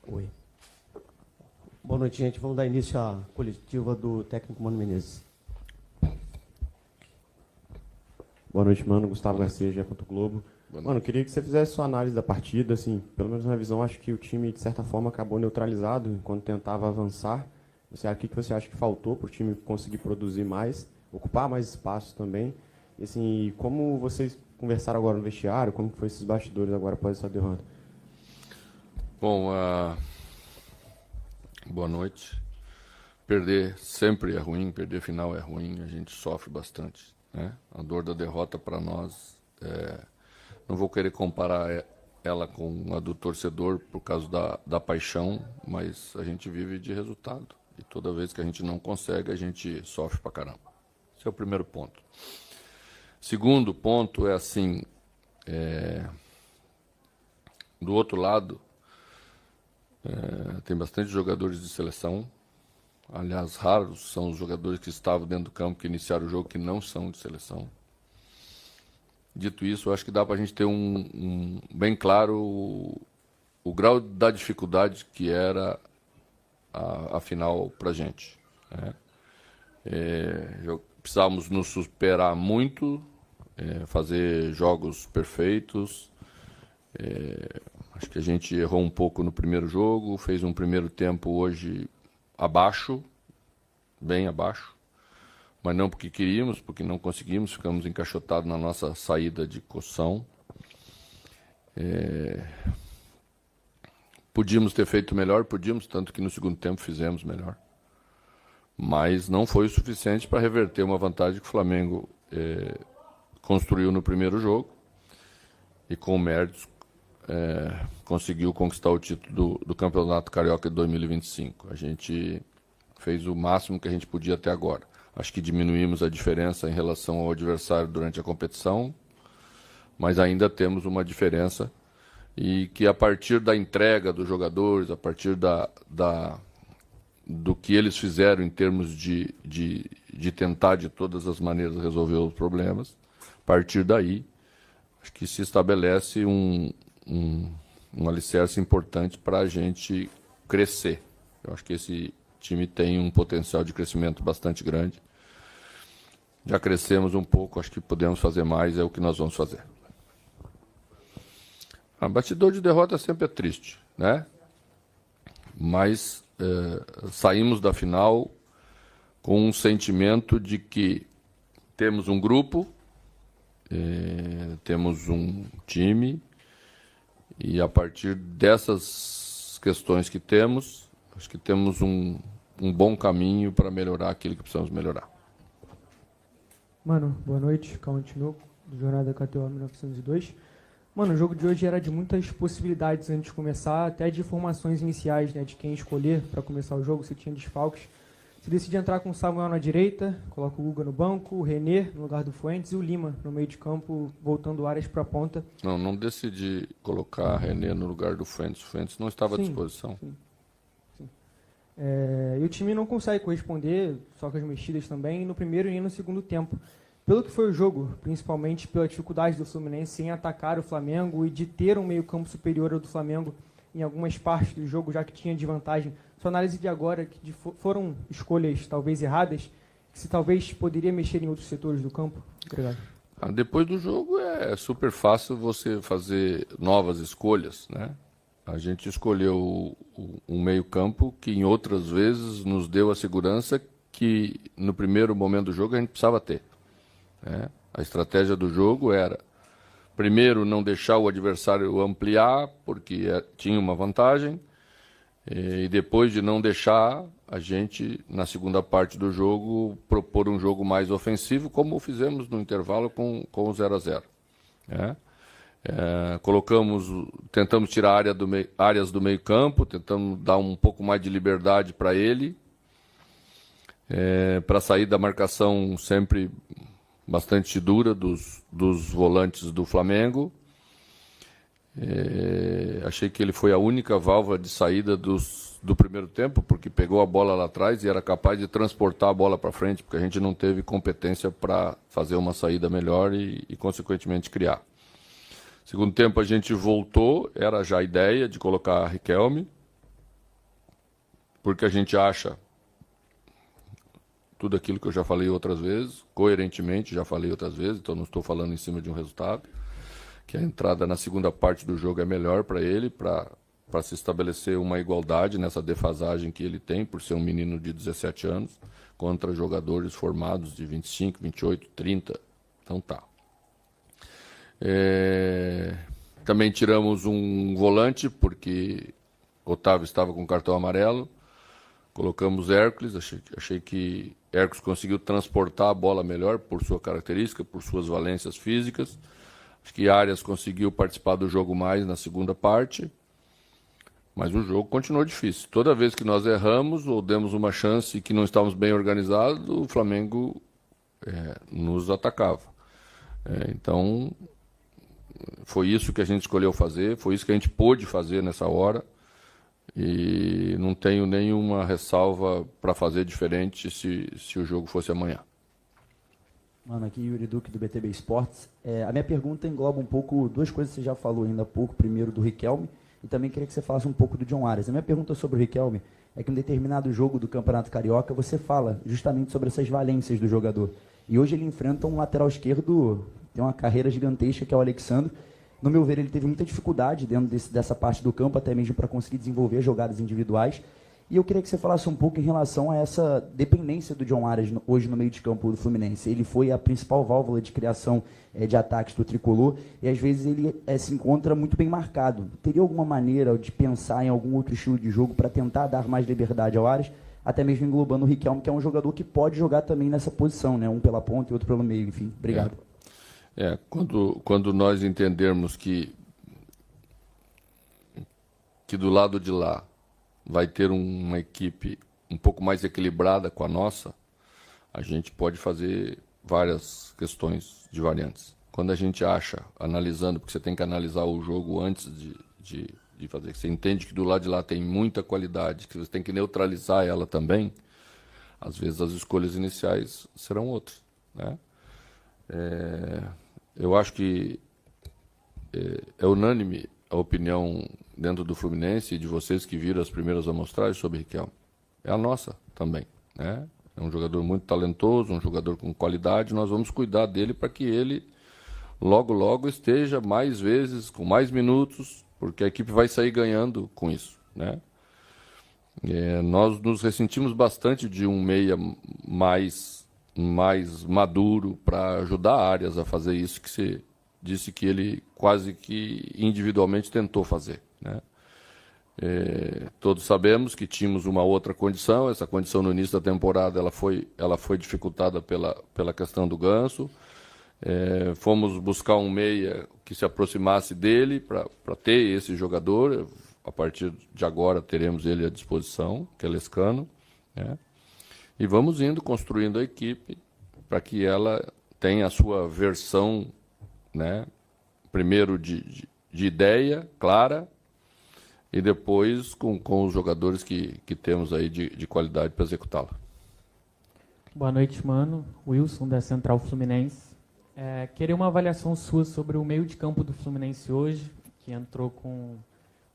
Oi. Boa noite, gente. Vamos dar início à coletiva do técnico Mano Menezes. Boa noite, mano. Gustavo Garcia, GE. Globo. Mano, queria que você fizesse sua análise da partida, assim, pelo menos na visão, acho que o time, de certa forma, acabou neutralizado enquanto tentava avançar. O que você acha que faltou para o time conseguir produzir mais, ocupar mais espaços também? E, assim, como vocês conversaram agora no vestiário, como foi esses bastidores agora após essa derrota? Bom, boa noite. Perder sempre é ruim, perder final é ruim, a gente sofre bastante, né? A dor da derrota para nós, não vou querer comparar ela com a do torcedor por causa da paixão, mas a gente vive de resultado. E toda vez que a gente não consegue, a gente sofre pra caramba. Esse é o primeiro ponto. Segundo ponto é assim, do outro lado, tem bastante jogadores de seleção. Aliás, raros são os jogadores que estavam dentro do campo, que iniciaram o jogo, que não são de seleção. Dito isso, eu acho que dá para a gente ter bem claro o grau da dificuldade que era a final para a gente, né? Precisávamos nos superar muito, fazer jogos perfeitos. Acho que a gente errou um pouco no primeiro jogo, fez um primeiro tempo hoje abaixo, bem abaixo, mas não porque queríamos, porque não conseguimos, ficamos encaixotados na nossa saída de cocção. Podíamos ter feito melhor, podíamos, tanto que no segundo tempo fizemos melhor. Mas não foi o suficiente para reverter uma vantagem que o Flamengo construiu no primeiro jogo e com méritos conseguiu conquistar o título do Campeonato Carioca de 2025. A gente fez o máximo que a gente podia até agora. Acho que diminuímos a diferença em relação ao adversário durante a competição, mas ainda temos uma diferença e que a partir da entrega dos jogadores, a partir do que eles fizeram em termos de tentar de todas as maneiras resolver os problemas, a partir daí, acho que se estabelece um alicerce importante para a gente crescer. Eu acho que esse time tem um potencial de crescimento bastante grande. Já crescemos um pouco, acho que podemos fazer mais, é o que nós vamos fazer. A bastidor de derrota sempre é triste, né? Mas saímos da final com um sentimento de que temos um grupo, temos um time, e a partir dessas questões que temos, acho que temos um bom caminho para melhorar aquilo que precisamos melhorar. Mano, boa noite. Cauã Tinoco, do Jornada KTO 1902. Mano, o jogo de hoje era de muitas possibilidades antes de começar, até de formações iniciais, né, de quem escolher para começar o jogo, se tinha desfalques. Você decide entrar com o Samuel na direita, coloca o Guga no banco, o René no lugar do Fuentes e o Lima no meio de campo, voltando áreas para a ponta. Não decidi colocar René no lugar do Fuentes. O Fuentes não estava à disposição. Sim. E o time não consegue corresponder, só com as mexidas também, no primeiro e no segundo tempo. Pelo que foi o jogo, principalmente pela dificuldade do Fluminense em atacar o Flamengo e de ter um meio-campo superior ao do Flamengo em algumas partes do jogo, já que tinha de vantagem. Sua análise de agora, que foram escolhas talvez erradas, que se talvez poderia mexer em outros setores do campo? Obrigado. Depois do jogo é super fácil você fazer novas escolhas, né? A gente escolheu um meio-campo que em outras vezes nos deu a segurança que no primeiro momento do jogo a gente precisava ter, né? A estratégia do jogo era, primeiro, não deixar o adversário ampliar, porque tinha uma vantagem, e depois de não deixar, a gente, na segunda parte do jogo, propor um jogo mais ofensivo, como fizemos no intervalo com o 0-0, né? Tentamos tirar áreas do meio campo, tentamos dar um pouco mais de liberdade para ele, para sair da marcação sempre bastante dura dos volantes do Flamengo. Achei que ele foi a única válvula de saída do primeiro tempo, porque pegou a bola lá atrás e era capaz de transportar a bola para frente, porque a gente não teve competência para fazer uma saída melhor e consequentemente, criar. Segundo tempo a gente voltou, era já a ideia de colocar a Riquelme, porque a gente acha tudo aquilo que eu já falei outras vezes, coerentemente já falei outras vezes, então não estou falando em cima de um resultado, que a entrada na segunda parte do jogo é melhor para ele, para se estabelecer uma igualdade nessa defasagem que ele tem, por ser um menino de 17 anos, contra jogadores formados de 25, 28, 30. Então tá. Também tiramos um volante, porque Otávio estava com cartão amarelo. Colocamos Hércules, achei que Hércules conseguiu transportar a bola melhor por sua característica, por suas valências físicas. Acho que Arias conseguiu participar do jogo mais na segunda parte, mas o jogo continuou difícil. Toda vez que nós erramos ou demos uma chance que não estávamos bem organizados, o Flamengo nos atacava. Então, foi isso que a gente escolheu fazer, foi isso que a gente pôde fazer nessa hora. E não tenho nenhuma ressalva para fazer diferente se o jogo fosse amanhã. Mano, aqui Yuri Duque do BTB Esportes. A minha pergunta engloba um pouco duas coisas que você já falou ainda há pouco. Primeiro do Riquelme e também queria que você falasse um pouco do John Arias. A minha pergunta sobre o Riquelme é que em um determinado jogo do Campeonato Carioca você fala justamente sobre essas valências do jogador. E hoje ele enfrenta um lateral esquerdo, tem uma carreira gigantesca que é o Alexandre. No meu ver, ele teve muita dificuldade dentro dessa parte do campo, até mesmo para conseguir desenvolver jogadas individuais. E eu queria que você falasse um pouco em relação a essa dependência do John Arias hoje no meio de campo do Fluminense. Ele foi a principal válvula de criação de ataques do tricolor e às vezes ele se encontra muito bem marcado. Teria alguma maneira de pensar em algum outro estilo de jogo para tentar dar mais liberdade ao Arias, até mesmo englobando o Riquelme, que é um jogador que pode jogar também nessa posição, né? Um pela ponta e outro pelo meio, enfim. Obrigado. Quando nós entendermos que do lado de lá vai ter uma equipe um pouco mais equilibrada com a nossa, a gente pode fazer várias questões de variantes. Quando a gente acha, analisando, porque você tem que analisar o jogo antes de fazer, você entende que do lado de lá tem muita qualidade, que você tem que neutralizar ela também, às vezes as escolhas iniciais serão outras, né? Eu acho que é unânime a opinião dentro do Fluminense e de vocês que viram as primeiras amostragens sobre Riquelme. É a nossa também, né? É um jogador muito talentoso, um jogador com qualidade. Nós vamos cuidar dele para que ele logo, logo esteja mais vezes, com mais minutos, porque a equipe vai sair ganhando com isso, né? Nós nos ressentimos bastante de um meia mais maduro para ajudar Arias a fazer isso que você disse que ele quase que individualmente tentou fazer, né? Todos sabemos que tínhamos uma outra condição. Essa condição no início da temporada ela foi dificultada pela questão do Ganso. Fomos buscar um meia que se aproximasse dele para ter esse jogador. A partir de agora teremos ele à disposição, que é Lescano, né? E vamos indo construindo a equipe para que ela tenha a sua versão, né? Primeiro de ideia clara e depois com os jogadores que temos aí de qualidade para executá-la. Boa noite, mano. Wilson, da Central Fluminense. Queria uma avaliação sua sobre o meio de campo do Fluminense hoje, que entrou com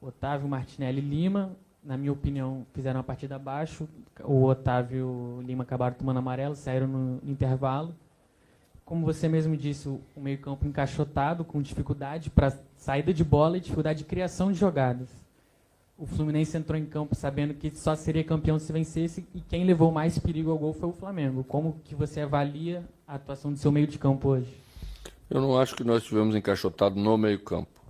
Otávio, Martinelli e Lima. Na minha opinião, fizeram uma partida abaixo. O Otávio e o Lima acabaram tomando amarelo, saíram no intervalo. Como você mesmo disse, o meio-campo encaixotado, com dificuldade para saída de bola e dificuldade de criação de jogadas. O Fluminense entrou em campo sabendo que só seria campeão se vencesse e quem levou mais perigo ao gol foi o Flamengo. Como que você avalia a atuação do seu meio de campo hoje? Eu não acho que nós tivemos encaixotado no meio-campo.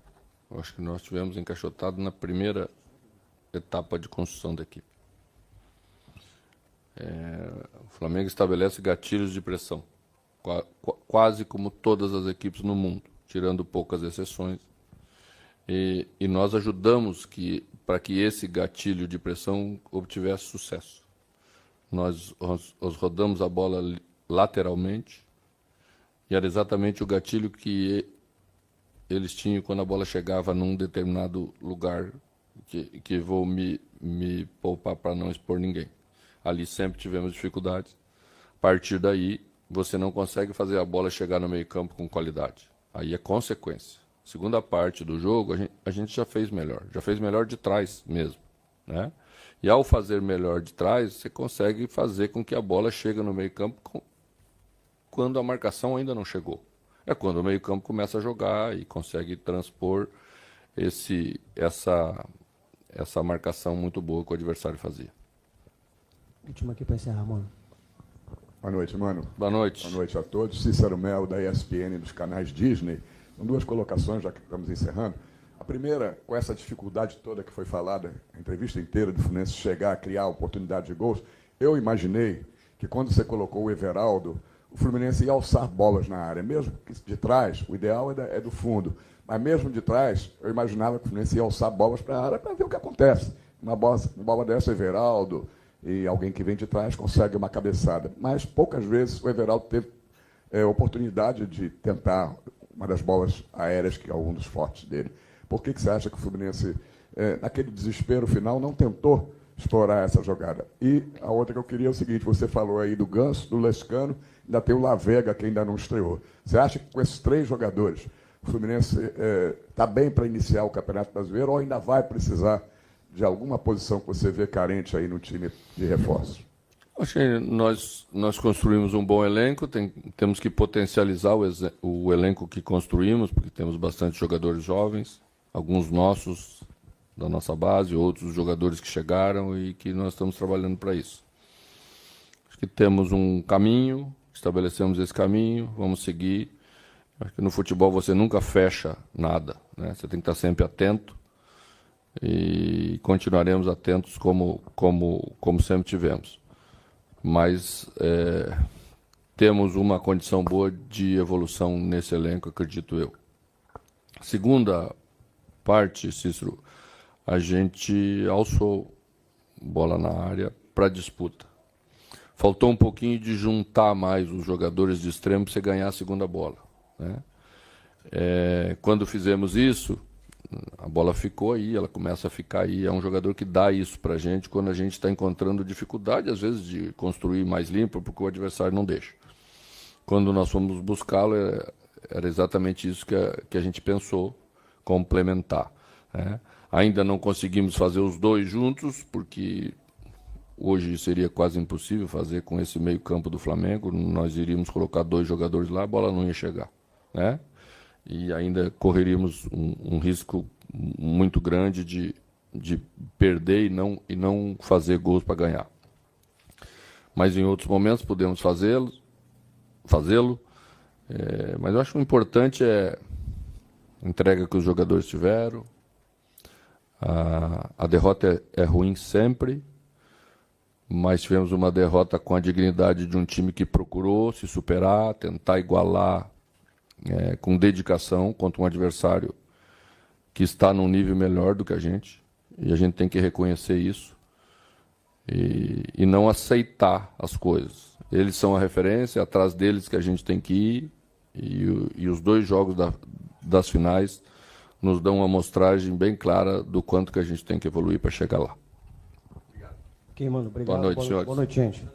Eu acho que nós tivemos encaixotado na primeira etapa de construção da equipe. O Flamengo estabelece gatilhos de pressão, quase como todas as equipes no mundo, tirando poucas exceções. E nós ajudamos para que esse gatilho de pressão obtivesse sucesso. Nós rodamos a bola lateralmente e era exatamente o gatilho que eles tinham quando a bola chegava num determinado lugar, que vou me poupar para não expor ninguém. Ali sempre tivemos dificuldades. A partir daí, você não consegue fazer a bola chegar no meio-campo com qualidade. Aí é consequência. Segunda parte do jogo, a gente já fez melhor de trás mesmo, né? E ao fazer melhor de trás, você consegue fazer com que a bola chegue no meio-campo quando a marcação ainda não chegou. É quando o meio-campo começa a jogar e consegue transpor essa marcação muito boa que o adversário fazia. Último aqui para encerrar, mano. Boa noite, mano. Boa noite. Boa noite a todos. Cícero Mel, da ESPN, dos canais Disney. São duas colocações, já que estamos encerrando. A primeira, com essa dificuldade toda que foi falada, a entrevista inteira do Fluminense chegar a criar oportunidade de gols, eu imaginei que quando você colocou o Everaldo, o Fluminense ia alçar bolas na área, mesmo que de trás, o ideal é do fundo, mas mesmo de trás, eu imaginava que o Fluminense ia alçar bolas para a área para ver o que acontece. Uma bola dessa, Everaldo, e alguém que vem de trás consegue uma cabeçada. Mas poucas vezes o Everaldo teve oportunidade de tentar uma das bolas aéreas, que é um dos fortes dele. Por que você acha que o Fluminense, naquele desespero final, não tentou explorar essa jogada? E a outra que eu queria é o seguinte, você falou aí do Ganso, do Lescano, ainda tem o Lavega, que ainda não estreou. Você acha que com esses 3 jogadores, o Fluminense está bem para iniciar o Campeonato Brasileiro ou ainda vai precisar de alguma posição que você vê carente aí no time de reforços? Acho que nós construímos um bom elenco, temos que potencializar o elenco que construímos, porque temos bastante jogadores jovens, alguns nossos, da nossa base, outros jogadores que chegaram e que nós estamos trabalhando para isso. Acho que temos um caminho, estabelecemos esse caminho, vamos seguir. Acho que no futebol você nunca fecha nada, né? Você tem que estar sempre atento e continuaremos atentos como sempre tivemos. Mas temos uma condição boa de evolução nesse elenco, acredito eu. Segunda parte, Cícero, a gente alçou bola na área para disputa. Faltou um pouquinho de juntar mais os jogadores de extremo para você ganhar a segunda bola, né? Quando fizemos isso, a bola ficou aí, ela começa a ficar aí. É um jogador que dá isso para a gente quando a gente está encontrando dificuldade, às vezes, de construir mais limpo, porque o adversário não deixa. Quando nós fomos buscá-lo, era exatamente isso que a gente pensou, complementar, né? Ainda não conseguimos fazer os dois juntos, porque hoje seria quase impossível fazer com esse meio campo do Flamengo. Nós iríamos colocar 2 jogadores lá, a bola não ia chegar, né? E ainda correríamos um risco muito grande de perder e não fazer gols para ganhar. Mas em outros momentos podemos fazê-lo. Mas eu acho que o importante é a entrega que os jogadores tiveram. A derrota é ruim sempre, mas tivemos uma derrota com a dignidade de um time que procurou se superar, tentar igualar com dedicação contra um adversário que está num nível melhor do que a gente, e a gente tem que reconhecer isso e não aceitar as coisas. Eles são a referência, atrás deles que a gente tem que ir, e os 2 jogos das finais nos dão uma amostragem bem clara do quanto que a gente tem que evoluir para chegar lá. Ok, mano, obrigado. Boa noite, senhores. Boa noite, gente.